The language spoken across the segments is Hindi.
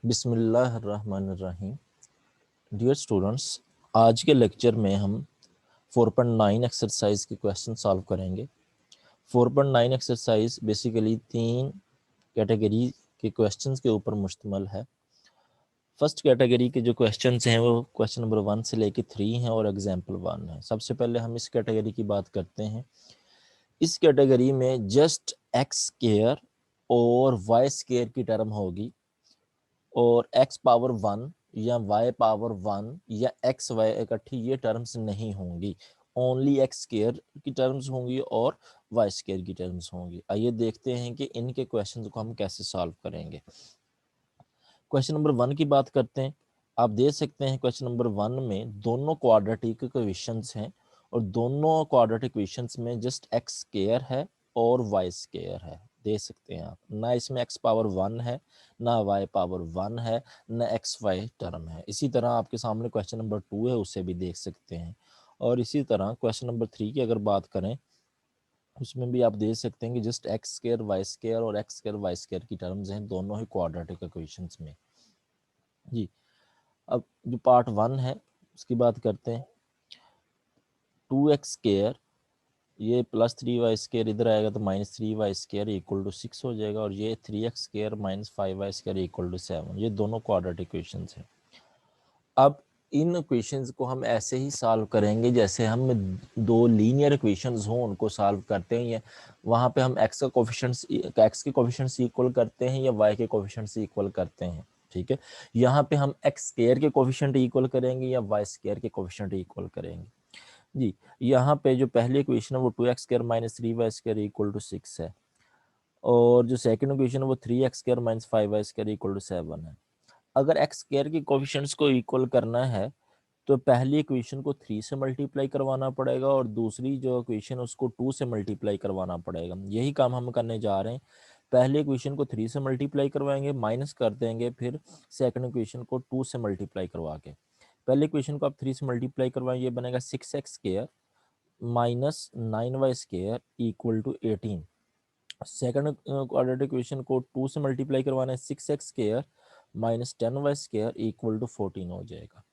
बिस्मिल्लाहिर्रहमानिर्रहीम। डियर स्टूडेंट्स, आज के लेक्चर में हम 4.9 एक्सरसाइज के क्वेश्चन सॉल्व करेंगे। 4.9 एक्सरसाइज बेसिकली 3 कैटेगरी के क्वेश्चंस के ऊपर मुश्तमिल है। फर्स्ट कैटेगरी के जो क्वेश्चंस हैं वो क्वेश्चन नंबर 1 से लेके 3 हैं और एग्जाम्पल 1 है। सबसे पहले हम इस कैटेगरी की बात करते हैं। इस कैटेगरी में जस्ट एक्स स्क्वायर और वाई स्क्वायर की टर्म होगी और x पावर 1 या y पावर 1 या एक्स वाई इकट्ठी ये टर्म्स नहीं होंगी। ओनली एक्स स्क्वायर की टर्म्स होंगी और वाई स्क्वायर की टर्म्स होंगी। आइए देखते हैं कि इनके क्वेश्चन को हम कैसे सॉल्व करेंगे। क्वेश्चन नंबर 1 की बात करते हैं। आप देख सकते हैं क्वेश्चन नंबर 1 में दोनों क्वाड्रेटिक इक्वेशंस हैं और दोनों क्वाड्रेटिक इक्वेशंस में जस्ट एक्स स्क्वायर है और वाई स्क्वायर है। देख सकते हैं आप, ना इसमें एक्स पावर 1 है, ना वाई पावर 1 है, ना एक्स वाई टर्म है। इसी तरह आपके सामने क्वेश्चन नंबर 2 है, उसे भी देख सकते हैं। और इसी तरह क्वेश्चन नंबर 3 की अगर बात करें, उसमें भी आप देख सकते हैं कि just x square y square और एक्स स्क्वायर वाई स्क्वायर की टर्म्स हैं दोनों ही क्वाड्रेटिक इक्वेशंस में। जी, अब जो पार्ट 1 है उसकी बात करते हैं। 2x स्क्वायर ये प्लस 3y स्क्वायर इधर आएगा तो minus 3y square equal to 6 हो जाएगा और ये 3x square minus 5y square equal to 7। ये दोनों क्वाड्रेटिक इक्वेशंस हैं। अब इन इक्वेशंस को हम ऐसे ही सॉल्व करेंगे जैसे हम दो लीनियर इक्वेशंस हों उनको सॉल्व करते हैं। या वहाँ पे हम x के कोफिशिएंट्स इक्वल करते हैं या y के कोफिशिएंट्स इक्वल करते हैं। ठीक है, यहाँ पे हम एक्स स्क्वायर के कोफिशिएंट इक्वल करेंगे या वाई स्क्वायर के कोफिशिएंट इक्वल करेंगे। जी, यहाँ पे जो पहली इक्वेशन है वो 2x square minus 3y square equal to 6 है और जो सेकंड इक्वेशन है वो 3x square minus 5y square equal to 7 है। अगर एक्स स्क्वायर के कोफिशिएंट्स को इक्वल करना है तो पहली इक्वेशन को 3 से मल्टीप्लाई करवाना पड़ेगा और दूसरी जो इक्वेशन उसको 2 से मल्टीप्लाई करवाना पड़ेगा। यही काम हम करने जा रहे हैं। पहले इक्वेशन को 3 से मल्टीप्लाई करवाएंगे, माइनस कर देंगे, फिर सेकंड इक्वेशन को 2 से मल्टीप्लाई करवा के। पहले इक्वेशन को आप 3 से मल्टीप्लाई करवाएं, ये बनेगा 6x square minus 9y square equal to 18। Second quadratic equation को 2 से मल्टीप्लाई करवाना है, 6x square minus 10y square equal to 14 हो जाएगा।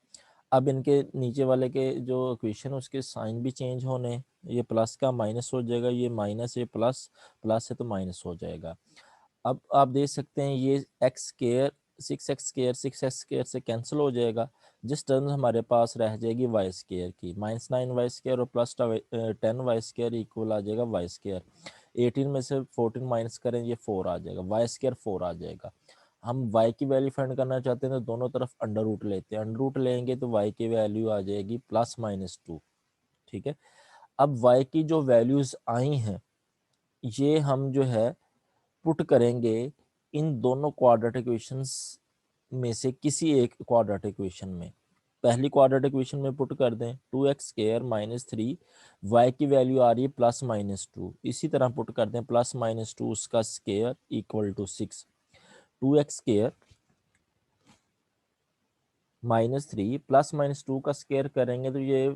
अब इनके नीचे वाले के जो इक्वेशन उसके साइन भी चेंज होने, ये प्लस का माइनस हो जाएगा, ये माइनस, ये प्लस, प्लस है तो माइनस हो जाएगा। अब आप देख सकते हैं ये एक्स स्क्वायर 6x स्क्वायर से कैंसिल हो जाएगा। जिस टर्म हमारे पास रह जाएगी वाई स्क्वायर की, माइनस 9y स्क्वायर और प्लस 10y स्क्वायर इक्वल आ जाएगा वाई स्क्वायर। 18 में से 14 माइनस करें, ये 4 आ जाएगा, वाई स्क्वायर 4 आ जाएगा। हम y की वैल्यू फाइंड करना चाहते हैं तो दोनों तरफ अंडर रूट लेते हैं, अंडर रूट लेंगे तो y की वैल्यू आ जाएगी प्लस माइनस 2। ठीक है, अब y की जो वैल्यूज आई हैं ये हम जो है पुट करेंगे इन दोनों क्वाड्रेटिक इक्वेशंस में से किसी एक क्वाड्रेटिक इक्वेशन में। पहली क्वाड्रेटिक इक्वेशन में पुट कर दें 2x स्क्वायर माइनस 3, y की वैल्यू आ रही है प्लस माइनस 2, इसी तरह पुट कर दें प्लस माइनस 2 उसका square equal to 6। 2x square minus 3 plus minus 2 का स्क्वायर करेंगे तो ये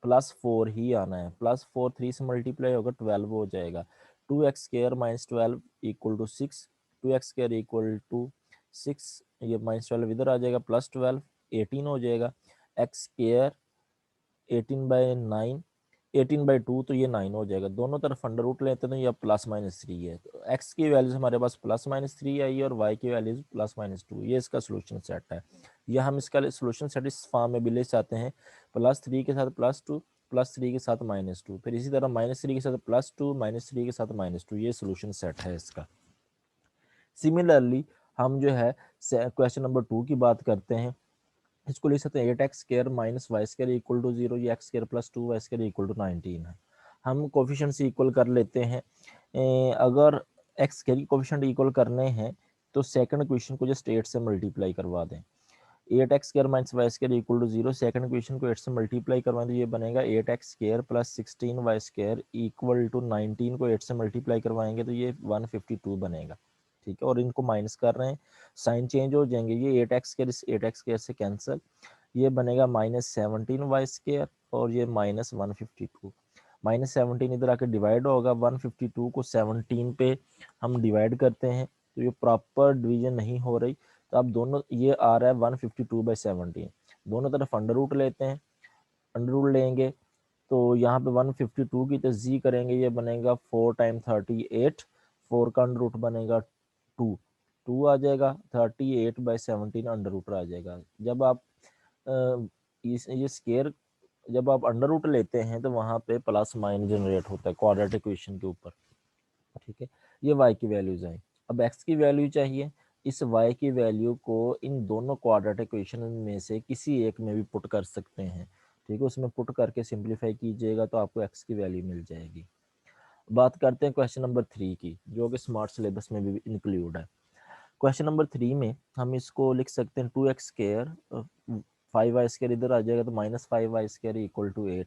प्लस 4 ही आना है, प्लस 4 3 से मल्टीप्लाई होगा 12 हो जाएगा। 2x square minus 12 equal to 6, 2x square equal to 6, ये माइनस 12 इधर आ जाएगा, प्लस 12 18 हो जाएगा। x स्क्वायर 18/9, 18/2 तो ये 9 हो जाएगा। दोनों तरफ अंडर रूट लेते हैं तो ये प्लस माइनस 3 है, तो x की वैल्यूज हमारे पास प्लस माइनस 3 आई और y की वैल्यूज प्लस माइनस 2। ये इसका सोल्यूशन सेट है। या हम इसका सोल्यूशन सेट इस फॉर्म में भी ले सकते हैं, प्लस 3 के साथ प्लस 2, प्लस 3 के साथ माइनस 2, फिर इसी तरह माइनस 3 के साथ प्लस 2, माइनस 3 के साथ माइनस 2। ये सोल्यूशन सेट है इसका। सिमिलरली हम जो है क्वेश्चन नंबर 2 की बात करते हैं। इसको लिख सकते हैं 8x square minus y square equal to 0, ये x square plus 2y square equal to 19 है। हम कोफिशिएंट्स इक्वल कर लेते हैं। अगर एक्स स्क्वायर की कोफिशिएंट इक्वल करने हैं तो सेकंड इक्वेशन को जस्ट 8 से मल्टीप्लाई करवा दें। 8x square minus y square equal to 0, second equation को 8 से मल्टीप्लाई करवाएं तो ये बनेगा 8x square plus 16y square equal to 19 को 8 से मल्टीप्लाई करवाएंगे तो ये 152 बनेगा। ठीक है, और इनको माइनस कर रहे हैं, साइन चेंज हो जाएंगे, ये 8x स्क्वायर इस 8x स्क्वायर से कैंसिल, ये बनेगा माइनस 17y स्क्वायर और ये माइनस 152। माइनस 17 इधर आके डिवाइड होगा, 152 को 17 पे हम डिवाइड करते हैं तो ये प्रॉपर डिवीजन नहीं हो रही, तो अब दोनों ये आ रहा है 152/17, दोनों तरफ अंडर रूट लेते हैं, अंडर रूट लेंगे तो यहाँ पे 152 की तस्जी करेंगे, ये बनेगा 4 टाइम 38, 4 का अंडर रूट बनेगा 2 आ जाएगा, 38/17 अंडर रूट आ जाएगा। जब आप ये स्केयर जब आप अंडर रूट लेते हैं तो वहाँ पे प्लस माइनस जनरेट होता है क्वाड्रेटिक इक्वेशन के ऊपर, ठीक है। ये y की वैल्यूज आई। अब x की वैल्यू चाहिए, इस y की वैल्यू को इन दोनों क्वाड्रेटिक इक्वेशन में से किसी एक में भी पुट कर सकते हैं, ठीक है। उसमें पुट करके सिंप्लीफाई कीजिएगा तो आपको x की वैल्यू मिल जाएगी। बात करते हैं क्वेश्चन नंबर 3 की, जो कि स्मार्ट सिलेबस में भी इंक्लूड है। क्वेश्चन नंबर 3 में हम इसको लिख सकते हैं 2x², 5y² इधर आ जाएगा तो -5y² इक्वल टू 8,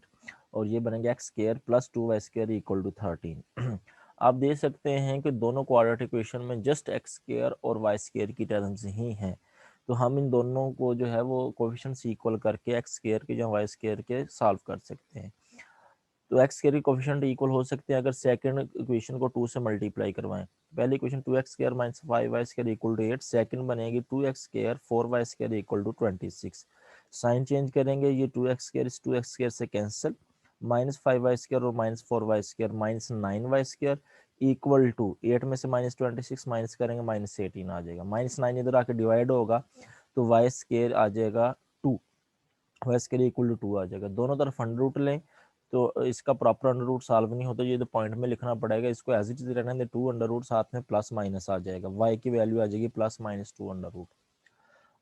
और ये बनेंगे x² + 2y² इक्वल टू 13। आप देख सकते हैं कि दोनों क्वाड्रेटिक इक्वेशन में जस्ट x² और y² की टर्म्स ही हैं, तो हम इन दोनों को जो है वो कोफिशिएंट्स इक्वल करके x² के या y² के सॉल्व कर सकते हैं। तो x² के कोफिशिएंट इक्वल हो सकते हैं अगर सेकंड इक्वेशन को 2 से मल्टीप्लाई करवाएं। पहली equation 2x² - 5y² equal to 8, second बनेगी 2x² 4y² equal to 26। Sign change करेंगे, ये 2x² इस 2x² से कैंसिल, -5y² और -4y² -9y² इक्वल टू 8 में से -26 माइनस करेंगे -18 आ जाएगा, -9 इधर आके डिवाइड होगा तो y² आ जाएगा 2, y² इक्वल टू 2 आ जाएगा। दोनों तरफ अंडर रूट लें तो इसका प्रॉपर अंडर रूट सॉल्व नहीं होता, ये तो पॉइंट में लिखना पड़ेगा, इसको एज इट इज रहने दे, 2 अंडर रूट साथ में प्लस माइनस आ जाएगा, y की वैल्यू आ जाएगी +-2 अंडर रूट।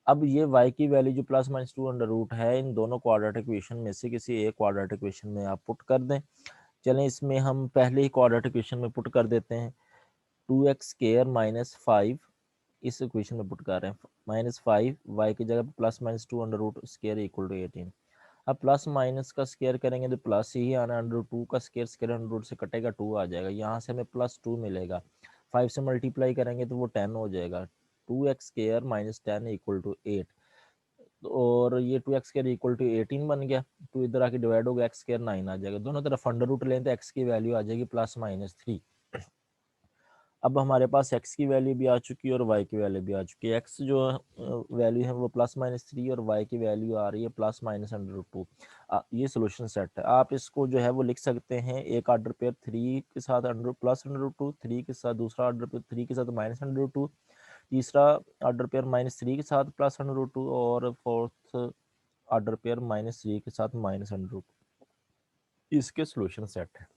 अब ये y की वैल्यू जो +-2 अंडर रूट है, इन दोनों क्वाड्रेटिक इक्वेशन में से किसी एक क्वाड्रेटिक इक्वेशन में आप पुट कर दें। चलें इसमें हम पहले ही क्वाड्रेटिक इक्वेशन में पुट कर देते हैं, 2x² - 5 इस इक्वेशन में पुट कर रहे हैं, -5 y की जगह +-2 under root square equal to 18। अब प्लस माइनस का स्केयर करेंगे तो प्लस ही आना, अंडर 2 का स्केयर अंडर रूट से कटेगा 2 आ जाएगा, यहाँ से हमें +2 मिलेगा, 5 से मल्टीप्लाई करेंगे तो वो 10 हो जाएगा, 2x² - 10 इक्वल टू 8, और ये 2x² इक्वल टू 18 बन गया, 2 इधर आके डिवाइड होगा, x² 9 आ जाएगा, दोनों तरफ अंडर रूट लें तो x की वैल्यू आ जाएगी +-3। अब हमारे पास x की वैल्यू भी आ चुकी है और y की वैल्यू भी आ चुकी है। x जो वैल्यू है वो +-3 और y की वैल्यू आ रही है +-√2। ये सोल्यूशन सेट है। आप इसको जो है वो लिख सकते हैं, एक ऑर्डर पेयर 3 के साथ +√2, 3 के साथ दूसरा ऑर्डर पेयर 3 के साथ -√2, तीसरा ऑर्डर पेयर -3 के साथ +√2 और फोर्थ ऑर्डर पेयर -3 के साथ -√2। इसके सोल्यूशन सेट है।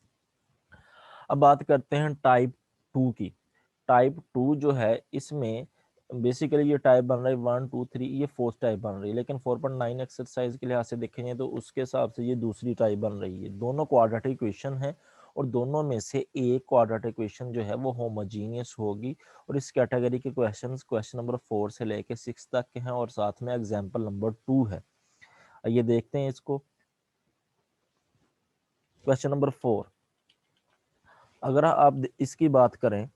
अब बात करते हैं टाइप 2 की। टाइप 2 जो है इसमें बेसिकली ये टाइप बन रहा है 1 2 3, ये फोर्थ टाइप बन रही है, लेकिन 4.9 एक्सरसाइज के लिहाज से देखेंगे तो उसके हिसाब से ये दूसरी टाइप बन रही है। दोनों क्वाड्रेटिक इक्वेशन है और दोनों में से एक क्वाड्रेटिक इक्वेशन जो है वो होमोजीनियस होगी, और इस कैटेगरी के क्वेश्चन नंबर 4 से लेके 6 तक के हैं और साथ में एग्जाम्पल नंबर 2 है। ये देखते हैं इसको। क्वेश्चन नंबर 4, अगर आप इसकी बात करें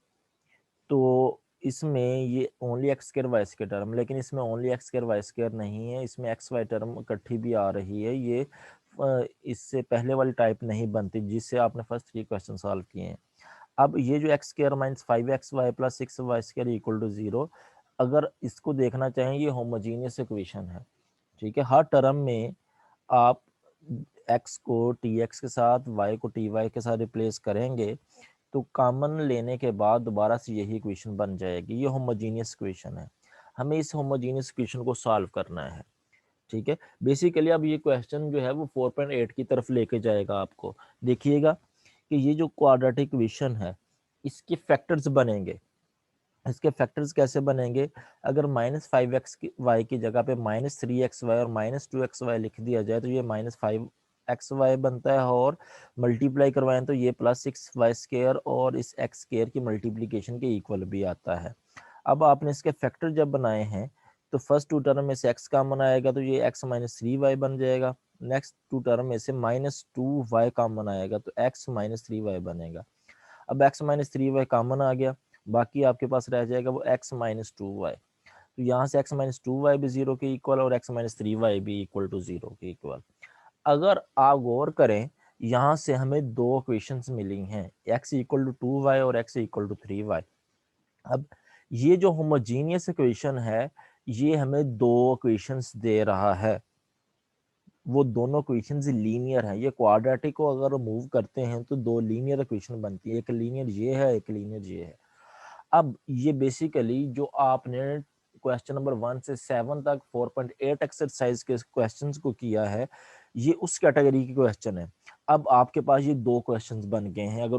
तो इसमें ये ओनली x² y² टर्म, लेकिन इसमें ओनली x² y² नहीं है, इसमें x y टर्म इकट्ठी भी आ रही है। ये इससे पहले वाली टाइप नहीं बनती जिससे आपने फर्स्ट 3 क्वेश्चन सॉल्व किए हैं। अब ये जो x² - 5xy + 6y² equal to 0, अगर इसको देखना चाहें ये होमोजीनियस इक्वेशन है, ठीक है। हर टर्म में आप x को tx के साथ, y को ty के साथ रिप्लेस करेंगे तो कॉमन लेने के बाद दोबारा से यही इक्वेशन बन जाएगी। ये होमोजीनियस इक्वेशन है, हमें इस होमोजीनियस इक्वेशन को सॉल्व करना है, ठीक है। बेसिकली अब ये क्वेश्चन जो है वो 4.8 की तरफ लेके जाएगा आपको। देखिएगा कि ये जो क्वाड्रेटिक इक्वेशन है इसके फैक्टर्स बनेंगे। इसके फैक्टर्स कैसे बनेंगे? अगर -5x y की जगह पे -3xy और -2xy लिख दिया जाए तो ये -5xy बनता है, और मल्टीप्लाई करवाएं तो ये +6y² और इस x² की मल्टीप्लीकेशन के इक्वल भी आता है। अब आपने इसके फैक्टर जब बनाए हैं तो फर्स्ट 2 टर्म में से x कॉमन आएगा तो ये x - 3y बन जाएगा। नेक्स्ट 2 टर्म में से -2y कॉमन आएगा तो x - 3y बनेगा। अब x - 3y कॉमन आ गया, बाकी आपके पास रह जाएगा वो x - 2y। तो यहाँ से x - 2y भी 0 के इक्वल और x - 3y भी इक्वल टू 0 के इक्वल। अगर आप गौर करें, यहाँ से हमें 2 इक्वेशंस मिली हैं, x इक्वल टू 2y और x इक्वल टू 3y। अब ये जो होमोजीनियस इक्वेशन है ये हमें दो इक्वेशंस दे रहा है, वो दोनों इक्वेशंस लीनियर है। ये क्वाड्रेटिक को अगर मूव करते हैं तो दो लीनियर इक्वेशन बनती है, एक लीनियर ये है, एक लीनियर ये है। अब ये बेसिकली जो आपने क्वेश्चन नंबर 1 से 7 तक 4.8 एक्सरसाइज के क्वेश्चंस को किया है, ये उस कैटेगरी के क्वेश्चन है। अब आपके पास ये दो क्वेश्चंस बन गए हैं। अगर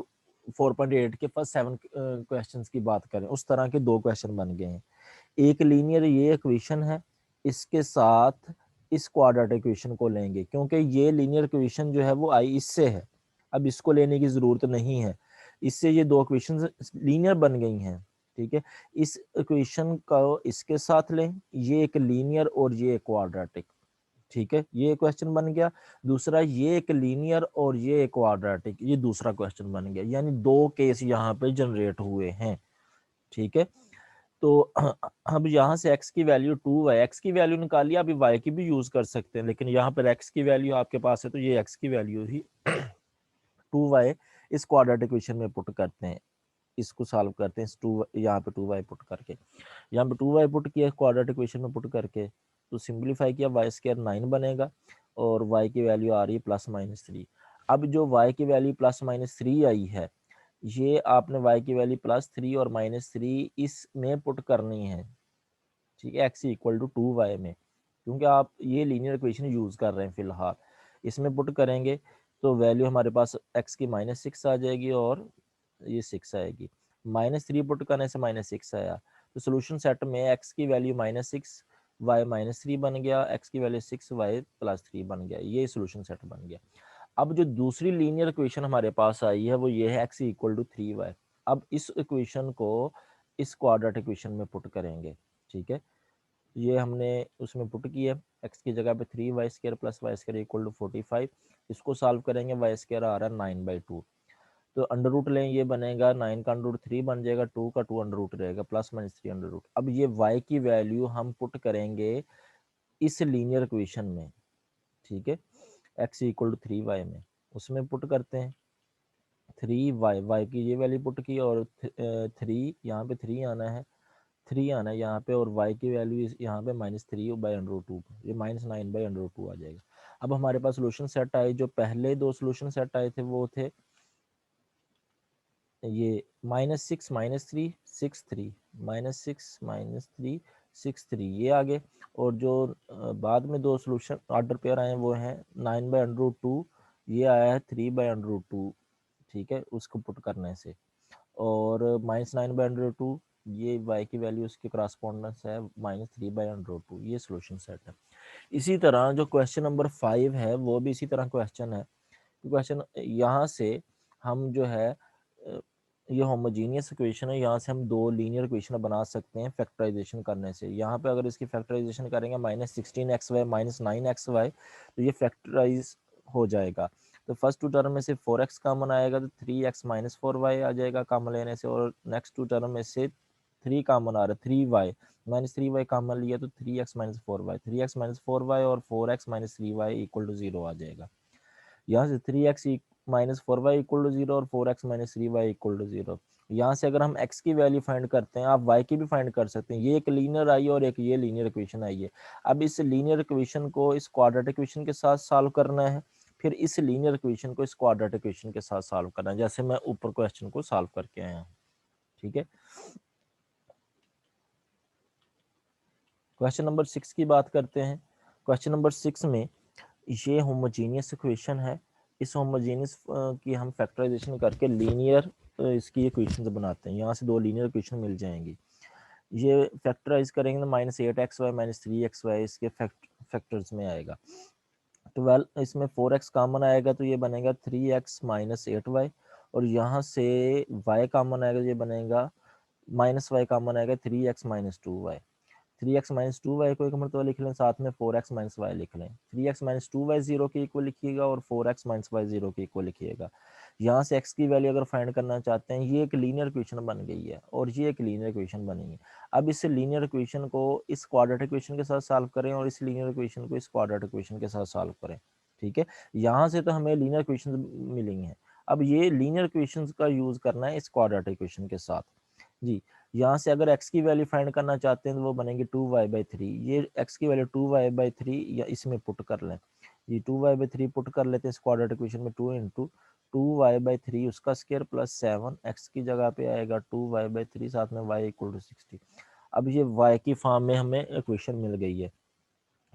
4.8 के फर्स्ट 7 क्वेश्चंस की बात करें, उस तरह के दो क्वेश्चन बन गए हैं। एक लीनियर ये इक्वेशन है, इसके साथ इस क्वाड्रेटिक इक्वेशन को लेंगे, क्योंकि ये लीनियर इक्वेशन जो है वो आई इससे है, अब इसको लेने की जरूरत नहीं है। इससे ये दो इक्वेशन लीनियर बन गई हैं। ठीक है, इस इक्वेशन का इसके साथ लें, ये एक लीनियर और ये एक क्वाड्रेटिक। ठीक है, ये क्वेश्चन बन गया। दूसरा, ये एक लीनियर और ये एक क्वाड्रेटिक, ये दूसरा क्वेश्चन बन गया। यानी दो केस यहाँ पे जनरेट हुए हैं। ठीक है, तो अब यहाँ से x की वैल्यू 2y, x की वैल्यू निकालिए, अभी y की भी यूज कर सकते हैं, लेकिन यहाँ पर x की वैल्यू आपके पास है तो ये x की वैल्यू ही 2y इस क्वाड्रेटिक इक्वेशन में पुट करते हैं, इसको सॉल्व करते हैं। यहाँ पे 2y पुट करके, यहाँ पे 2y पुट किया क्वाड्रेटिक इक्वेशन में पुट करके, तो सिंप्लीफाई किया, वाई स्क्वायर 9 बनेगा और y की वैल्यू आ रही है +-3। अब जो y की वैल्यू +-3 आई है, ये आपने y की वैल्यू +3 और -3 इसमें पुट करनी है। ठीक है, x इक्वल टू 2y में, क्योंकि आप ये लीनियर इक्वेशन यूज कर रहे हैं फिलहाल, इसमें पुट करेंगे तो वैल्यू हमारे पास x की -6 आ जाएगी और ये 6 आएगी। -3 पुट करने से -6 आया, तो सोल्यूशन सेट में x की वैल्यू -6, y -3 बन गया, x की वैल्यू 6, y +3 बन गया। ये सोल्यूशन सेट बन गया। अब जो दूसरी लीनियर इक्वेशन हमारे पास आई है वो ये है x इक्वल टू 3y। अब इस इक्वेशन को इस क्वाड्रेटिक इक्वेशन में पुट करेंगे। ठीक है, ये हमने उसमें पुट किया, x की जगह पे 3y² + y² इक्वल टू 45। इसको सॉल्व करेंगे, y² आ रहा है 9/2, तो अंडर रूट लें, ये बनेगा 9 का अंडर रूट 3 बन जाएगा, 2 का 2 अंडर रूट रहेगा, +-3 अंडर रूट। अब ये y की वैल्यू हम पुट करेंगे इस लीनियर इक्वेशन में। ठीक है, x इक्वल टू 3y में, उसमें पुट करते हैं 3y, y की ये वैल्यू पुट की और 3 यहाँ पे 3 आना है, 3 आना है यहाँ पे, और y की वैल्यू यहाँ पे -3/√2, ये -9/√2 आ जाएगा। अब हमारे पास सोल्यूशन सेट आए, जो पहले दो सोल्यूशन सेट आए थे वो थे ये -6 -3 6 3, -6 -3 6 3, ये आगे। और जो बाद में दो सोल्यूशन ऑर्डर पेयर आए हैं वो हैं 9/√2, ये आया है 3/√2। ठीक है, उसको पुट करने से, और -9/√2, ये y की वैल्यू उसके क्रॉसपोंडेंस है -3/√2। ये सोल्यूशन सेट है। इसी तरह जो क्वेश्चन नंबर 5 है वो भी इसी तरह क्वेश्चन है। क्वेश्चन यहाँ से हम जो है ये होमोजीनियस इक्वेशन है, यहाँ से हम दो लीनियर इक्वेशन बना सकते हैं फैक्टराइजेशन करने से। यहाँ पे अगर इसकी फैक्टराइजेशन करेंगे -16xy -9xy, तो ये फैक्टराइज हो जाएगा। तो फर्स्ट टू टर्म में से 4x कॉमन आएगा तो 3x - 4y आ जाएगा कॉमन लेने से, और नेक्स्ट टू टर्म में से 3 कॉमन आ रहा है, 3y -3y कॉमन लिया तो 3x - 4y, 3x - 4y और 4x - 3y इक्वल टू 0 आ जाएगा। यहाँ से 3x - 4y इक्वल टू 0 और 4x - 3y इक्वल टू 0। यहाँ से अगर हम x की वैल्यू फाइंड करते हैं, आप y की भी फाइंड कर सकते हैं। ये एक लीनियर आई है और एक ये लीनियर इक्वेशन आई है। अब इस लीनियर इक्वेशन को इस क्वाड्रेटिक इक्वेशन के साथ सॉल्व करना है, फिर इस लीनियर इक्वेशन को इस क्वाड्रेटिक इक्वेशन के साथ सॉल्व करना है, जैसे मैं ऊपर क्वेश्चन को सॉल्व करके आया हूँ। ठीक है, क्वेश्चन नंबर 6 की बात करते हैं। क्वेश्चन नंबर 6 में ये होमोजीनियस इक्वेशन है, इस होमोजीनियस की हम फैक्टराइजेशन करके लीनियर इसकी इक्वेशंस बनाते हैं। यहाँ से दो लीनियर इक्वेशन मिल जाएंगी, ये फैक्टराइज करेंगे तो -8xy -3xy इसके फैक्टर्स में आएगा। 12 इसमें 4x कॉमन आएगा तो ये बनेगा 3x - 8y, और यहाँ से y कॉमन आएगा तो ये बनेगा -y कॉमन आएगा 3x - 2y। 3x - 2y को एक मरतबा लिख लें, साथ में 4x - y लिख लें। 3x - 2y 0 के इक्वल लिखिएगा और 4x - y 0 के इक्वल लिखिएगा। यहाँ से x की वैल्यू अगर फाइंड करना चाहते हैं, ये एक लीनियर इक्वेशन बन गई है और ये एक लीनियर इक्वेशन बनी है। अब इस लीनियर इक्वेशन को इस क्वाड्रेटिक इक्वेशन के साथ सॉल्व करें और इस लीनियर इक्वेशन को इस क्वाड्रेटिक इक्वेशन के साथ सॉल्व करें। ठीक है, यहाँ से तो हमें लीनियर इक्वेशन मिलेंगे। अब ये लीनियर इक्वेशन का यूज करना है इस क्वाड्रेटिक इक्वेशन के साथ। जी, यहाँ से अगर x की वैल्यू फाइंड करना चाहते हैं तो वो बनेगी 2y/3। ये x की वैल्यू 2y/3 या इसमें पुट कर लें, ये 2y/3 पुट कर लेते हैं इस क्वाड्रेटिक इक्वेशन में। 2 इंटू 2y/3 उसका स्क्वायर प्लस 7, x की जगह पे आएगा 2y/3 साथ में y इक्वल टू 60। अब ये y की फॉर्म में हमें इक्वेशन मिल गई है,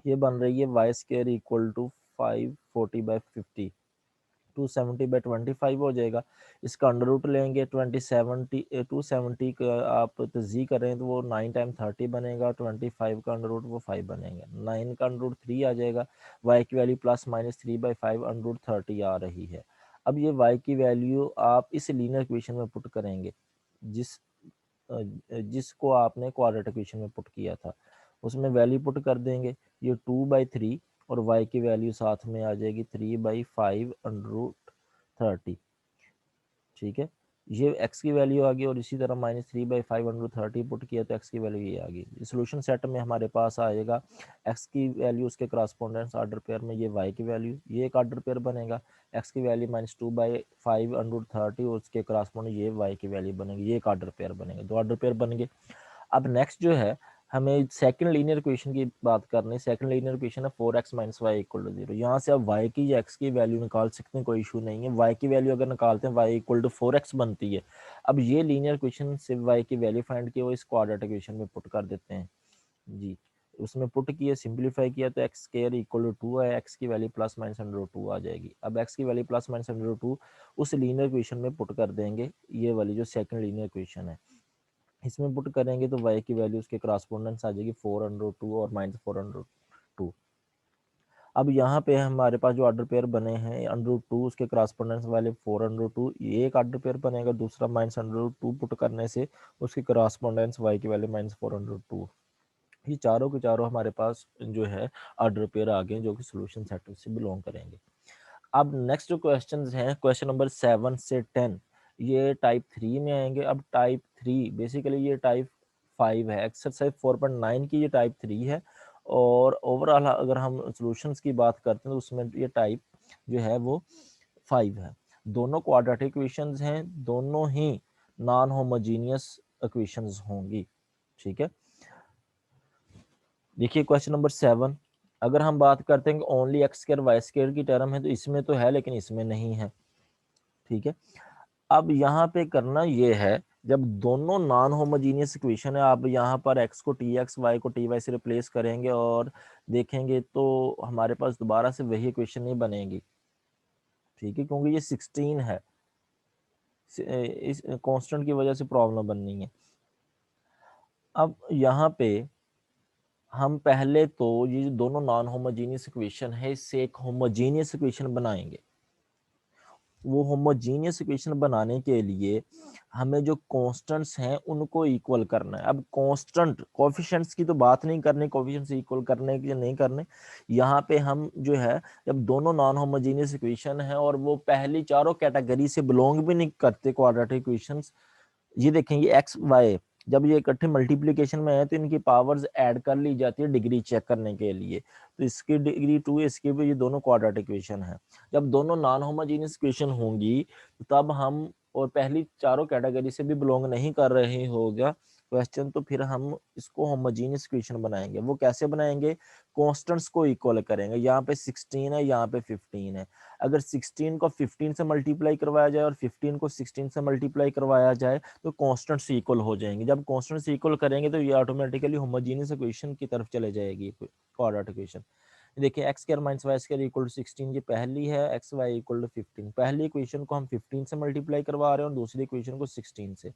ये बन रही है वाई स्क्वायर इक्वल टू 540/50, 270/25 हो जाएगा। इसका अंडर रूट लेंगे 270 का आप तजी करें तो वो 9 टाइम 30 बनेगा, 25 का अंडर रूट वो 5 बनेगा, 9 का अंडर रूट 3 आ जाएगा। y की value plus minus 3/5 under root 30 आ रही है। अब ये y की वैल्यू आप इस लीनियर इक्वेशन में पुट करेंगे जिसको आपने क्वाड्रेटिक इक्वेशन में पुट किया था, उसमें वैल्यू पुट कर देंगे। ये 2/3 और y की वैल्यू साथ में आ जाएगी 3/5 अंडर रूट 30। ठीक है, ये x की वैल्यू आ गई और इसी तरह माइनस 3/5 अंडर रूट 30 पुट किया तो x की वैल्यू ये आ गई। सोल्यूशन सेट में हमारे पास आएगा x की वैल्यू उसके करस्पोंडेंस ऑर्डर पेयर में, ये y की वैल्यू, ये एक ऑर्डर पेयर बनेगा, x की वैल्यू -2/5 अंडर रूट 30 और उसके करस्पोंडिंग ये y की वैल्यू बनेगी, ये एक ऑर्डर पेयर बनेगा, दो ऑर्डर पेयर बन गए। अब नेक्स्ट जो है हमें सेकंड लीनियर इक्वेशन की बात करनी है। सेकंड लीनियर इक्वेशन है 4x - y इक्वल टू 0। यहाँ से आप y की या x की वैल्यू निकाल सकते हैं, कोई इशू नहीं है। y की वैल्यू अगर निकालते हैं y इक्वल टू 4x बनती है। अब ये लीनियर इक्वेशन से y की वैल्यू फाइंड की वो इस क्वाड्रेटिक इक्वेशन में पुट कर देते हैं जी। उसमें पुट किया, सिंप्लीफाई किया तो एक्स स्क्वायर इक्वल टू 2 है, एक्स की value plus minus under root 2 आ जाएगी। अब एक्स की value plus minus under root 2 उस लीनियर इक्वेशन में पुट कर देंगे, ये वाली जो सेकंड लीनियर इक्वेशन है इसमें पुट करेंगे तो y की वैल्यू उसके करस्पोंडेंस आ जाएगी 4√2 और -4√2। अब यहाँ पे हमारे पास जो ऑर्डर पेयर बने हैं √2 उसके करस्पोंडेंस वाले 4√2, ये एक ऑर्डर पेयर बनेगा, दूसरा -√2 पुट करने से उसके करस्पोंडेंस y की वैल्यू -4√2। ये चारों के चारों हमारे पास जो है ऑर्डर पेयर आ गए जो कि सोल्यूशन सेट से बिलोंग करेंगे। अब नेक्स्ट जो क्वेश्चन हैं, क्वेश्चन नंबर 7 से 10, ये टाइप 3 में आएंगे। अब टाइप 3 बेसिकली ये टाइप 5 है, एक्सरसाइज 4.9 की ये टाइप 3 है और ओवरऑल अगर हम सॉल्यूशंस की बात करते हैं तो उसमें ये टाइप जो है वो 5 है। दोनों क्वाड्रेटिक इक्वेशंस हैं, दोनों ही नॉन होमोजीनियस इक्वेशंस होंगी। ठीक है, देखिए क्वेश्चन नंबर 7, अगर हम बात करते हैं कि only x square y square की टर्म है तो इसमें तो है लेकिन इसमें नहीं है। ठीक है, अब यहाँ पे करना ये है, जब दोनों नॉन होमोजीनियस इक्वेशन है, आप यहाँ पर x को टी एक्स, y को टी वाई से रिप्लेस करेंगे और देखेंगे तो हमारे पास दोबारा से वही इक्वेशन नहीं बनेगी। ठीक है, क्योंकि ये 16 है, इस कांस्टेंट की वजह से प्रॉब्लम बननी है। अब यहाँ पे हम पहले तो ये दोनों नॉन होमोजीनियस इक्वेशन है इससे एक होमोजीनियस इक्वेशन बनाएंगे। वो होमोजीनियस इक्वेशन बनाने के लिए हमें जो कांस्टेंट्स हैं उनको इक्वल करना है। अब कांस्टेंट कोएफिशिएंट्स की तो बात नहीं करनी, कोएफिशिएंट्स इक्वल करने की नहीं करने, यहाँ पे हम जो है जब दोनों नॉन होमोजीनियस इक्वेशन है और वो पहली चारों कैटेगरी से बिलोंग भी नहीं करते क्वाड्रेटिक इक्वेशंस, ये देखें ये एक्स वाई जब ये इकट्ठे मल्टीप्लिकेशन में है तो इनकी पावर्स ऐड कर ली जाती है डिग्री चेक करने के लिए, तो इसकी डिग्री 2 है, इसकी भी, ये दोनों क्वाड्रेटिक इक्वेशन है। जब दोनों नॉन होमोजेनियस इक्वेशन होंगी तब हम, और पहली चारों कैटेगरी से भी बिलोंग नहीं कर रहे होगा क्वेश्चन, तो फिर हम इसको होमोजेनियस इक्वेशन बनाएंगे। वो कैसे बनाएंगे, कांस्टेंट्स को इक्वल करेंगे। यहाँ पे 16 है, यहाँ पे 15 है, अगर 16 को 15 से मल्टीप्लाई करवाया जाए और 15 को 16 से मल्टीप्लाई करवाया जाए तो कांस्टेंट्स इक्वल हो जाएंगे। जब कांस्टेंट्स इक्वल करेंगे तो ये ऑटोमेटिकली होमोजेनियस इक्वेशन की तरफ चले जाएगी क्वाड्रेटिक इक्वेशन। देखिए x square minus y square equal to 16 ये पहली है, एक्स वाई इक्वल टू 15। पहली इक्वेशन को हम 15 से मल्टीप्लाई करवा रहे हैं और दूसरी इक्वेशन को 16 से।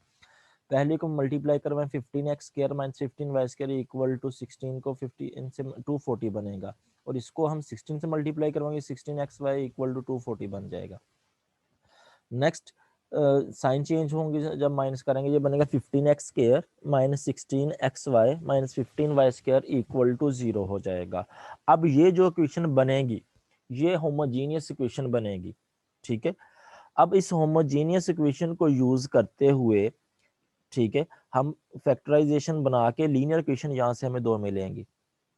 पहले को मल्टीप्लाई करवाएं 15 x square minus 15 y square equal to 16 को 15 से 240 बनेगा और इसको हम 16 से मल्टीप्लाई करवाएंगे 16 एक्स वाई इक्वल टू 240 बन जाएगा। नेक्स्ट साइन चेंज होंगे जब माइनस करेंगे, ये बनेगा 15 x square minus 16 x y minus 15 y square equal to 0 हो जाएगा। अब ये जो इक्वेशन बनेगी ये होमोजीनियस इक्वेशन बनेगी। ठीक है, अब इस होमोजीनियस इक्वेशन को यूज करते हुए, ठीक है, हम फैक्टराइजेशन बना के लीनियर इक्वेशन यहाँ से हमें दो मिलेंगी।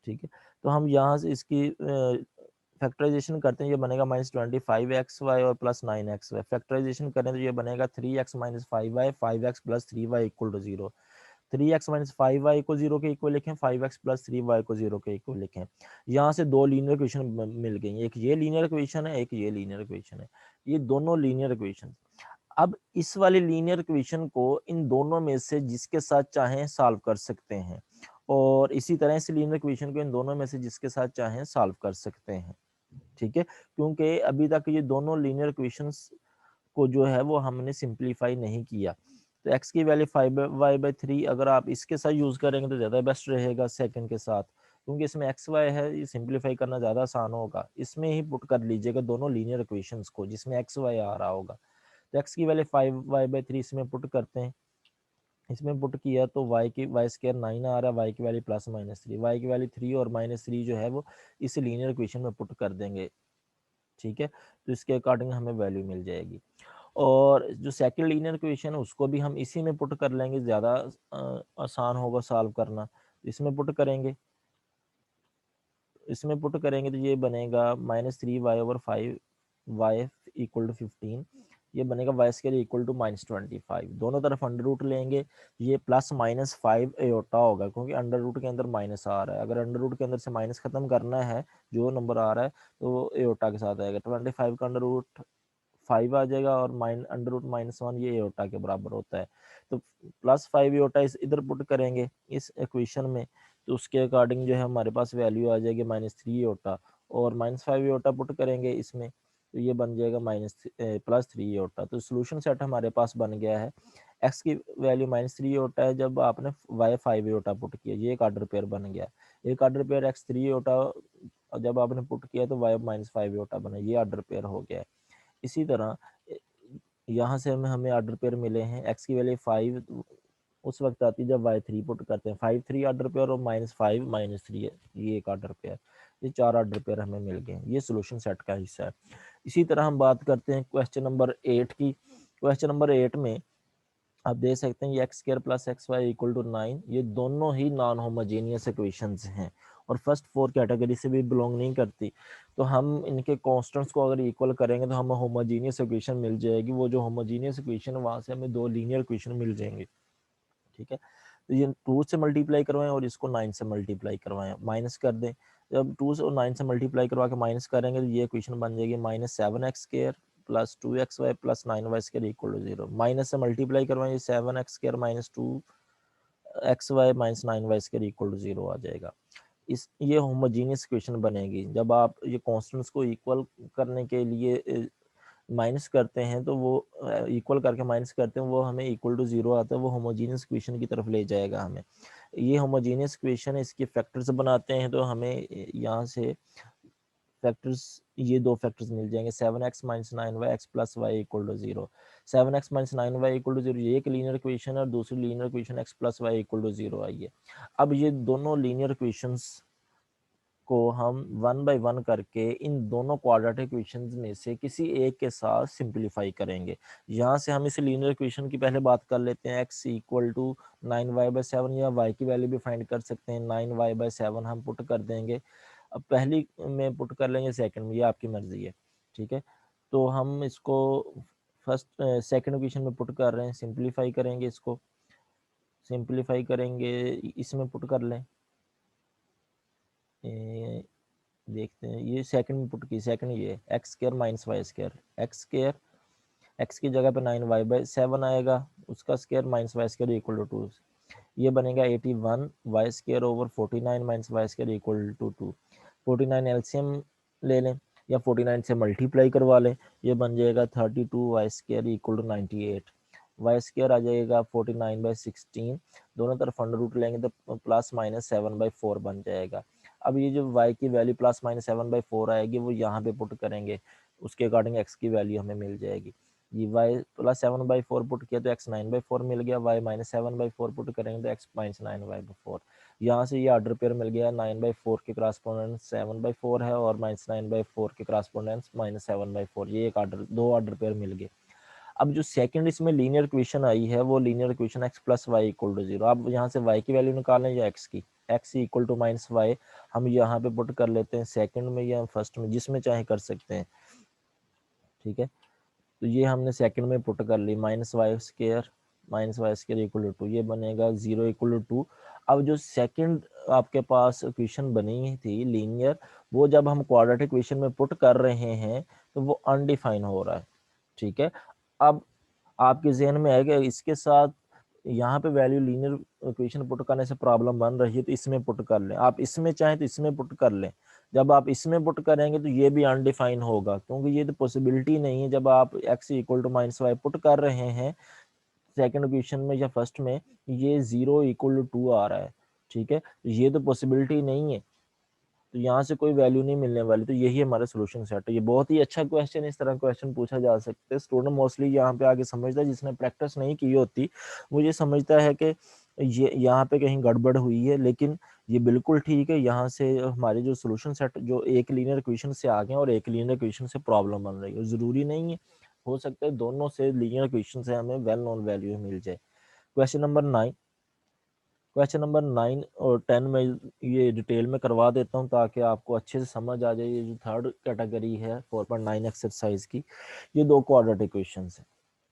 ठीक है, तो हम यहाँ से इसकी फैक्टराइजेशन करते हैं, ये बनेगा -25xy और प्लस 9xy। फैक्टराइजेशन करें तो ये बनेगा 3x - 5y 5x + 3y equal to 0। 3x minus 5y को 0 के इक्वल लिखें, 5x प्लस 3y को 0 के इक्वल लिखें। यहाँ से दो लीनियर इक्वेशन मिल गई, एक ये लीनियर इक्वेशन है, एक ये लीनियर इक्वेशन है, ये दोनों लीनियर इक्वेशन। अब इस वाली लीनियर इक्वेशन को इन दोनों में से जिसके साथ चाहें सॉल्व कर सकते हैं, और इसी तरह इस लीनियर इक्वेशन को इन दोनों में से जिसके साथ चाहें सॉल्व कर सकते हैं। ठीक है, क्योंकि अभी तक ये दोनों लीनियर इक्वेशंस को जो है वो हमने सिंप्लीफाई नहीं किया। तो x की वैल्यू 5y/3 अगर आप इसके साथ यूज करेंगे तो ज्यादा बेस्ट रहेगा सेकंड के साथ, क्योंकि इसमें एक्स वाई है, ये सिंप्लीफाई करना ज्यादा आसान होगा। इसमें ही पुट कर लीजिएगा दोनों लीनियर इक्वेशंस को जिसमें एक्स वाई आ रहा होगा। तो x की वैल्यू 5y/3 इसमें पुट करते हैं, इसमें पुट किया तो y की वाई स्क्वायर 9 आ रहा है, y की वैल्यू प्लस माइनस 3, y की वैल्यू 3 और माइनस 3 जो है वो इस लीनियर इक्वेशन में पुट कर देंगे। ठीक है, तो इसके अकॉर्डिंग हमें वैल्यू मिल जाएगी। और जो सेकंड लीनियर इक्वेशन है उसको भी हम इसी में पुट कर लेंगे, ज़्यादा आसान होगा सॉल्व करना। इसमें पुट करेंगे, इसमें पुट करेंगे तो ये बनेगा -3y/5 y इक्वल टू 15, ये बनेगा वाई स्क्वायर इक्वल टू -25। दोनों तरफ अंडर रूट लेंगे, ये +-5 एयोटा होगा क्योंकि अंडर रूट के अंदर माइनस आ रहा है। अगर अंडर रूट के अंदर से माइनस खत्म करना है जो नंबर आ रहा है तो वो एयोटा के साथ आएगा। 25 का अंडर रूट 5 आ जाएगा और अंडर रूट -1 ये एयोटा के बराबर होता है। तो +5 एयोटा इस इधर पुट करेंगे इस इक्वेशन में, तो उसके अकॉर्डिंग जो है हमारे पास वैल्यू आ जाएगी -3 एयोटा, और -5 एयोटा पुट करेंगे इसमें तो ये बन जाएगा +3 एयोटा। तो सोल्यूशन सेट हमारे पास बन गया है। x की वैल्यू -3 एयोटा है जब आपने y 5 एयोटा पुट किया, ये एक ऑर्डर पेयर बन गया। एक ऑर्डर पेयर x 3 एयोटा जब आपने पुट किया तो y -5 एयोटा बना, ये ऑर्डर पेयर हो गया है। इसी तरह यहाँ से हमें ऑर्डर पेयर मिले हैं, x की वैल्यू 5 उस वक्त आती है जब y3 पुट करते हैं, 5 3 ऑर्डर पेयर और -5 -3 है, ये एक ऑर्डर पेयर, ये 4 ऑर्डर पेयर हमें मिल गए। ये सोल्यूशन सेट का हिस्सा है। इसी तरह हम बात करते हैं क्वेश्चन नंबर 8 की। क्वेश्चन नंबर 8 में आप देख सकते हैं ये x² + xy = 9, ये दोनों ही नॉन होमोजेनियस इक्वेशंस हैं और फर्स्ट 4 कैटेगरी से भी बिलोंग नहीं करती। तो हम इनके कांस्टेंट्स को अगर इक्वल करेंगे तो हमें होमोजेनियस इक्वेशन मिल जाएगी। वो जो होमोजेनियस इक्वेशन है वहाँ से हमें दो लीनियर इक्वेशन मिल जाएंगे। ठीक है, तो ये 2 से मल्टीप्लाई करवाएं और इसको 9 से मल्टीप्लाई करवाएं, माइनस कर दें। जब 2 से और 9 से मल्टीप्लाई करवा के माइनस करेंगे तो ये इक्वेशन बन जाएगी -7x² + 2xy + 9y² = 0। माइनस से मल्टीप्लाई करवाएं, 7x² - 2xy - 9y² = 0 आ जाएगा। इस ये होमोजेनियस इक्वेशन बनेगी। जब आप ये कांस्टेंट्स को इक्वल करने के लिए माइनस करते हैं तो वो इक्वल करके माइनस करते हैं वो हमें इक्वल टू 0 आता है, वो होमोजेनियस इक्वेशन की तरफ ले जाएगा हमें। ये होमोजेनियस इक्वेशन इसके फैक्टर्स बनाते हैं तो हमें यहाँ से फैक्टर्स, ये दो फैक्टर्स मिल जाएंगे, 7x - 9y x + y = 0। 7x - 9y = 0 ये एक लीनियर इक्वेशन है और दूसरी लीनियर इक्वेशन x + y = 0 आई है। अब ये दोनों लीनियर इक्वेशंस को हम 1 बाय 1 करके इन दोनों क्वाड्रेटिक इक्वेशंस में से किसी एक के साथ सिंपलीफाई करेंगे। यहाँ से हम इस लीनियर इक्वेशन की पहले बात कर लेते हैं, x = 9y/7 या y की वैल्यू भी फाइंड कर सकते हैं, 9y/7 हम पुट कर देंगे। अब पहली में पुट कर लेंगे, सेकंड में, ये आपकी मर्जी है। ठीक है, तो हम इसको फर्स्ट सेकंड इक्वेशन में पुट कर रहे हैं, सिंपलीफाई करेंगे, इसको सिंपलीफाई करेंगे, इसमें पुट कर लें। देखते हैं, ये सेकंड में पुट की, सेकंड ये x² - y², x² x की जगह पे 9y/7 आएगा, उसका स्क्वायर -y² = 2, ये बनेगा 81 y² / 49 - y² = 2। 49 एलसीएम ले लें या 49 से मल्टीप्लाई करवा लें, ये बन जाएगा 32 y² = 98। y² आ जाएगा 49/16, दोनों तरफ अंडर रूट लेंगे तो +-7/4 बन जाएगा। अब ये जो y की वैल्यू +-7/4 आएगी वो यहाँ पे पुट करेंगे, उसके अकॉर्डिंग x की वैल्यू हमें मिल जाएगी। ये y +7/4 पुट किया तो x 9/4 मिल गया, y -7/4 पुट करेंगे तो x -9/4। यहाँ से ये ऑर्डर पेयर मिल गया, 9/4 के क्रॉसपोंडेंस 7/4 है और -9/4 के क्रॉसपोंडेंस -7/4, ये एक ऑर्डर, दो ऑर्डर पेयर मिल गए। अब जो सेकंड इसमें लीनियर इक्वेशन आई है वो लीनियर इक्वेशन x + y = 0। अब यहाँ से y की वैल्यू निकालें या x की, x = -y हम यहाँ पे पुट कर लेते हैं, सेकंड में या फर्स्ट में, जिसमें चाहे कर सकते हैं। ठीक है, तो ये हमने सेकंड में पुट कर ली, -y², minus y square equal to 2, ये बनेगा 0 इक्वल टू 2। अब जो सेकंड आपके पास इक्वेशन बनी थी लीनियर, वो जब हम क्वाड्रेटिक इक्वेशन में पुट कर रहे हैं तो वो अनडिफाइन हो रहा है, ठीक है। अब आपके जहन में है कि इसके साथ यहाँ पे वैल्यू लीनियर इक्वेशन पुट करने से प्रॉब्लम बन रही है तो इसमें पुट कर लें, आप इसमें चाहें तो इसमें पुट कर लें। जब आप इसमें पुट करेंगे तो ये भी अनडिफाइन होगा, क्योंकि ये तो पॉसिबिलिटी नहीं है। जब आप x equal to minus y put कर रहे हैं सेकंड इक्वेशन में या फर्स्ट में, ये 0 इक्वल टू 2 आ रहा है, ठीक है, ये तो पॉसिबिलिटी नहीं है, तो यहाँ से कोई वैल्यू नहीं मिलने वाली। तो यही हमारा सोल्यूशन सेट है। ये बहुत ही अच्छा क्वेश्चन, इस तरह क्वेश्चन पूछा जा सकता है। स्टूडेंट मोस्टली यहाँ पे आगे समझता है, जिसने प्रैक्टिस नहीं की होती वो ये समझता है कि ये यहाँ पे कहीं गड़बड़ हुई है, लेकिन ये बिल्कुल ठीक है। यहाँ से हमारे जो सोल्यूशन सेट जो एक लीनियर इक्वेशन से आ गए और एक लीनियर इक्वेशन से प्रॉब्लम बन रही है, जरूरी नहीं है, हो सकता है दोनों से लीनियर इक्वेशन से हमें वेल नोन वैल्यू मिल जाए। क्वेश्चन नंबर 9, क्वेश्चन नंबर 9 और 10 में ये डिटेल में करवा देता हूँ ताकि आपको अच्छे से समझ आ जाए। ये जो थर्ड कैटेगरी है 4.9 एक्सरसाइज की, ये दो क्वाड्रेटिक इक्वेशंस हैं,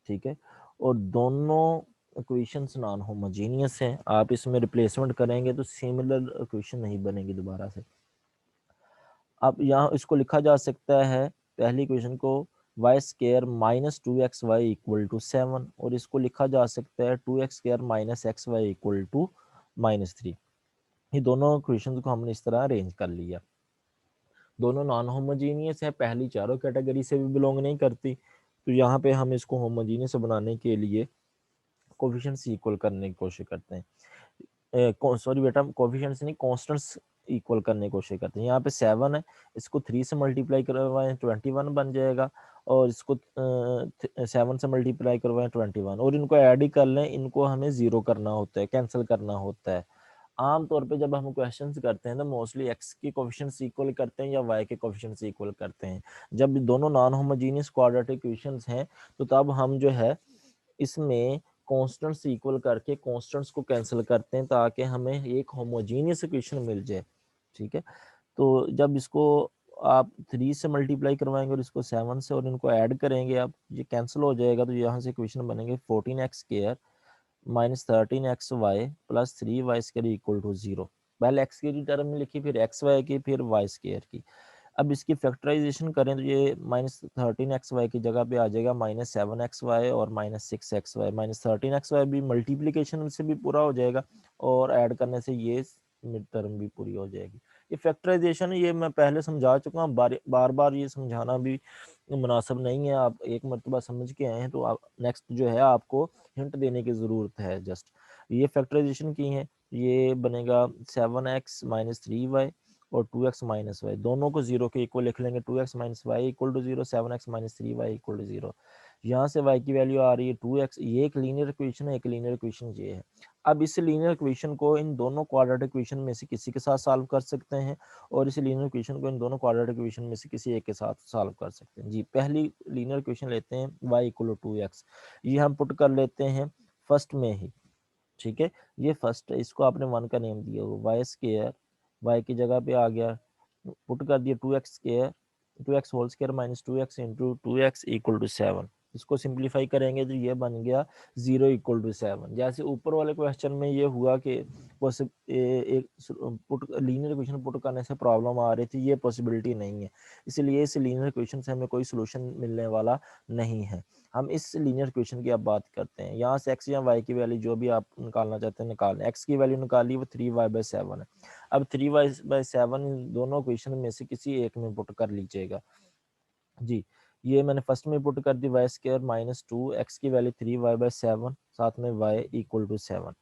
ठीक है, और दोनों इक्वेशंस नॉन होमोजेनियस हैं। आप इसमें रिप्लेसमेंट करेंगे तो सिमिलर इक्वेशन नहीं बनेगी दोबारा से। अब यहाँ इसको लिखा जा सकता है, पहली इक्वेशन को y square minus 2xy equal to 7, और इसको लिखा जा सकता है 2x square minus xy equal to -3। ये दोनों इक्वेशंस को हमने इस तरह अरेंज कर लिया। दोनों नॉन होमोजीनियस है, पहली चारों कैटेगरी से भी बिलोंग नहीं करती, तो यहाँ पे हम इसको होमोजीनियस बनाने के लिए कोफिशिएंट्स इक्वल करने की कोशिश करते हैं। सॉरी बेटा, कोफिशिएंट्स नहीं, कांस्टेंट्स इक्वल करने की कोशिश करते हैं। यहाँ पे 7 है, इसको 3 से मल्टीप्लाई करवाएं 21 बन जाएगा, और इसको 7 से मल्टीप्लाई करवाएं 21, और इनको ऐड ही कर लें। इनको हमें 0 करना होता है, कैंसिल करना होता है। आमतौर पे जब हम क्वेश्चंस करते हैं तो मोस्टली x के कोफिशिएंट्स इक्वल करते हैं या y के कोफिशिएंट्स इक्वल करते हैं। जब दोनों नॉन होमोजेनियस क्वाड्रेटिक इक्वेशंस हैं तो तब हम जो है इसमें कांस्टेंट्स इक्वल करके कांस्टेंट्स को कैंसिल करते हैं ताकि हमें एक होमोजेनियस इक्वेशन मिल जाए, ठीक है। तो जब इसको आप 3 से मल्टीप्लाई करवाएंगे और इसको 7 से, और इनको ऐड करेंगे, आप ये कैंसिल हो जाएगा, तो यहाँ से इक्वेशन बनेंगे 14x square minus 13xy plus 3y square equal to 0। पहले x की टर्म में लिखी, फिर xy की, फिर y स्क्वायर की। अब इसकी फैक्टराइजेशन करें तो ये -13xy की जगह पे आ जाएगा -7xy और -6xy। -13xy भी मल्टीप्लिकेशन से भी पूरा हो जाएगा और ऐड करने से ये मिड टर्म भी पूरी हो जाएगी। ये फैक्टराइजेशन ये मैं पहले समझा चुका हूँ, बार बार ये समझाना भी मुनासिब नहीं है। आप एक मरतबा समझ के आए हैं तो आप नेक्स्ट जो है आपको हिंट देने की ज़रूरत है। जस्ट ये फैक्टराइजेशन की है, ये बनेगा 7x माइनस 3y और 2x माइनस वाई, दोनों को 0 के इक्वल लिख लेंगे। 2x minus y equal to 0, 7x minus 3y equal to 0। यहाँ से y की वैल्यू आ रही है 2x। ये एक लीनियर इक्वेशन है, एक लीनियर इक्वेशन ये है। अब इस लीनियर इक्वेशन को इन दोनों क्वाड्रेटिक इक्वेशन में से किसी के साथ सॉल्व कर सकते हैं, और इस लीनियर इक्वेशन को इन दोनों क्वाड्रेटिक इक्वेशन में से किसी एक के साथ सॉल्व कर सकते हैं। जी, पहली लीनियर इक्वेशन लेते हैं y इक्वल टू 2x, ये हम पुट कर लेते हैं फर्स्ट में ही, ठीक है। ये फर्स्ट है, इसको आपने 1 का नेम दिया हुआ, वाई स्क्वायर, वाई की जगह पे आ गया, पुट कर दिया 2x square, 2x whole square minus 2x into 2x equal to 7। इसको सिंप्लीफाई करेंगे तो ये बन गया 0 इक्वल टू 7। जैसे ऊपर वाले क्वेश्चन में ये हुआ कि एक पुट लीनियर इक्वेशन पुट करने से प्रॉब्लम आ रही थी, ये पॉसिबिलिटी नहीं है, इसलिए इस लीनियर इक्वेशन से हमें कोई सोल्यूशन मिलने वाला नहीं है। हम इस लीनियर इक्वेशन की अब बात करते हैं। यहाँ से x या y की वैल्यू जो भी आप निकालना चाहते हैं निकाल लें। x की वैल्यू निकाली, वो 3y/7 है। अब 3y/7 दोनों इक्वेशन में से किसी एक में पुट कर लीजिएगा। जी, ये मैंने फर्स्ट में पुट कर दी, वाई स्क्वायर माइनस 2, एक्स की वैल्यू 3y/7, साथ में y इक्वल टू 7।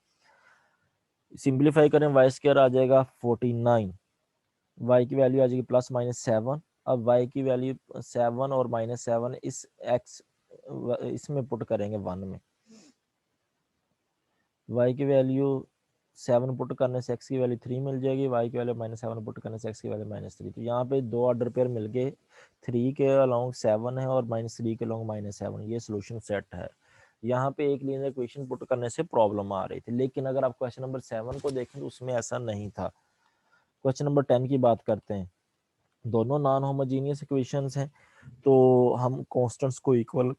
सिंप्लीफाई करें, वाई स्क्वायर आ जाएगा 49, y की वैल्यू आ जाएगी +-7। अब y की वैल्यू 7 और -7 इस x इसमें पुट करेंगे 1 में। y की वैल्यू 7 पुट करने से x की वैल्यू 3 मिल जाएगी, y की वैल्यू -7 पुट करने से x की वैल्यू -3। तो यहाँ पे दो ऑर्डर पेयर मिल गए, 3 के अलोंग 7 है और -3 के अलोंग -7। ये सोल्यूशन सेट है। यहाँ पे एक लीनियर इक्वेशन पुट करने से प्रॉब्लम आ रही थी, लेकिन अगर आप क्वेश्चन नंबर 7 को देखें तो उसमें ऐसा नहीं था। क्वेश्चन नंबर 10 की बात करते हैं। दोनों नॉन होमोजीनियस इक्वेशंस हैं, तो हम कांस्टेंट्स को इक्वल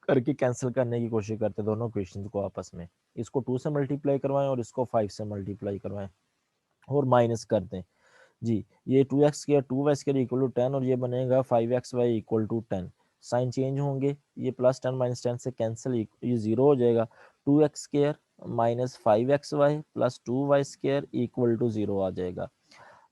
करके कैंसिल करने की कोशिश करते हैं दोनों क्वेश्चन को आपस में। इसको 2 से मल्टीप्लाई करवाएं और इसको 5 से मल्टीप्लाई करवाएं और माइनस कर दें जी। ये 2x² 2y² इक्वल टू 10 और ये बनेगा 5xy equal to 10। Sign change होंगे, ये +10 -10 से कैंसिल, ये 0 हो जाएगा। 2x² minus 5xy plus 2y² equal to 0 आ जाएगा।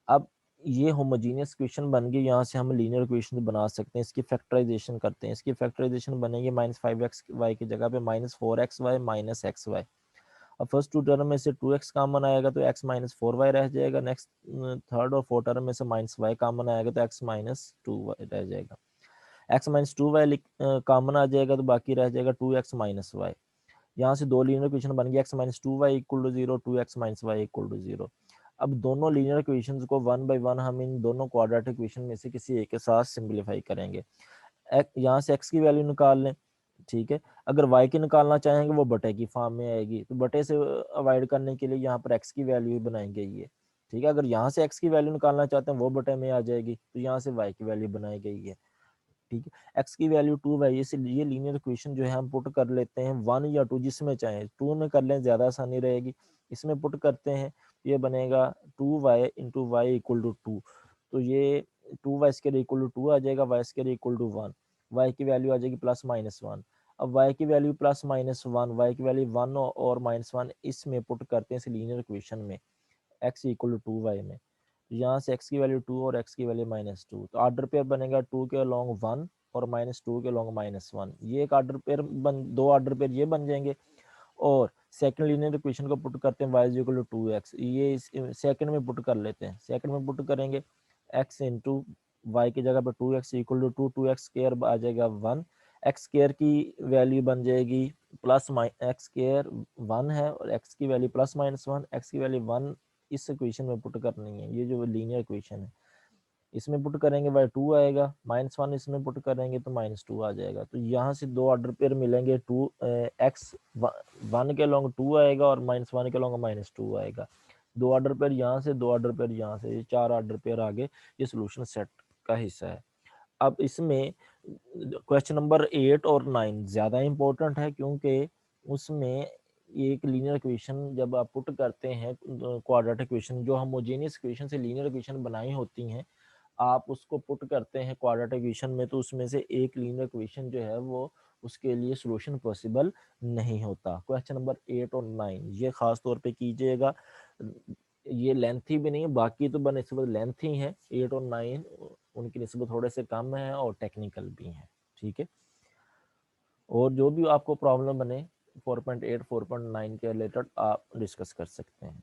अब ये होमोजीनियस क्वेश्चन बन गए, यहाँ से हम लीनियर क्वेश्चन बना सकते हैं। इसकी फैक्टराइजेशन करते हैं, इसकी फैक्टराइजेशन बनेगी -5xy की जगह पे -4xy माइनस xy। अब फर्स्ट टू टर्म में से 2x कॉमन आएगा तो x माइनस 4y रह जाएगा। नेक्स्ट थर्ड और फोर्थ टर्म में से -y कॉमन आएगा तो x माइनस 2y रह जाएगा। x माइनस 2y कॉमन आ जाएगा तो बाकी रह जाएगा 2x माइनस y। यहाँ से दो लीनियर इक्वेशन बन गई, x minus 2y equal to 0, 2x minus y equal to 0। अब दोनों लीनियर इक्वेशंस को वन बाय वन हम इन दोनों क्वाड्रेटिक इक्वेशन में से किसी एक के साथ सिंप्लीफाई करेंगे। यहाँ से x की वैल्यू निकाल लें, ठीक है। अगर y की निकालना चाहेंगे वो बटे की फॉर्म में आएगी, तो बटे से अवॉइड करने के लिए यहाँ पर x की वैल्यू बनाएंगे ये, ठीक है। अगर यहाँ से x की वैल्यू निकालना चाहते हैं वो बटे में आ जाएगी, तो यहाँ से y की वैल्यू बनाई गई है, ठीक है। x की वैल्यू 2y, ये लीनियर इक्वेशन जो है हम पुट कर लेते हैं 1 या 2 जिसमें चाहे, 2 में कर लें ज़्यादा आसानी रहेगी। इसमें पुट करते हैं, ये बनेगा 2y into Y equal to 2, तो ये 2y² इक्वल टू 2 आ जाएगा, y² इक्वल टू 1, y की वैल्यू आ जाएगी +-1। अब y की वैल्यू +-1, y की वैल्यू 1 और -1 इसमें पुट करते हैं इस लीनियर इक्वेशन में, x इक्वल टू 2y में। यहाँ से x की वैल्यू 2 और x की वैल्यू -2, तो ऑर्डर पेयर बनेगा 2 के अलोंग 1 और -2 के अलोंग -1। ये एक ऑर्डर पेयर दो ऑर्डर पेयर ये बन जाएंगे। और सेकंड लीनियर इक्वेशन को पुट करते हैं y is equal to 2x, ये सेकंड में पुट कर लेते हैं। सेकंड में पुट करेंगे x इंटू वाई की जगह पर 2x इक्वल टू 2x² आ जाएगा 1, x² की वैल्यू बन जाएगी x² 1 है और x की वैल्यू +-1, x की वैल्यू 1 इस इक्वेशन में पुट करनी है। ये जो लीनियर इक्वेशन है इसमें पुट करेंगे y2 आएगा, -1 इसमें पुट करेंगे तो -2 आ जाएगा। तो यहाँ से दो ऑर्डर पेयर मिलेंगे, x 1 के लॉन्ग 2 आएगा और -1 के लॉन्ग -2 आएगा। दो ऑर्डर पेयर यहाँ से, दो ऑर्डर पेयर यहाँ से, ये 4 ऑर्डर पेयर आगे, ये सोल्यूशन सेट का हिस्सा है। अब इसमें क्वेश्चन नंबर 8 और 9 ज़्यादा इंपॉर्टेंट है, क्योंकि उसमें एक लीनियर इक्वेशन जब आप पुट करते हैं क्वाड्रेटिक इक्वेशन, जो होमोजेनियस इक्वेशन से लीनियर इक्वेशन बनाई होती हैं, आप उसको पुट करते हैं क्वाड्रेटिक इक्वेशन में, तो उसमें से एक लीनियर इक्वेशन जो है वो उसके लिए सॉल्यूशन पॉसिबल नहीं होता। क्वेश्चन नंबर 8 और 9 ये खास तौर पे कीजिएगा, ये लेंथी भी नहीं है, बाकी तो बनिस्बत लेंथी है, 8 और 9 उनकी निस्बत थोड़े से कम है और टेक्निकल भी हैं, ठीक है। और जो भी आपको प्रॉब्लम बने 4.8 4.9 के रिलेटेड आप डिस्कस कर सकते हैं।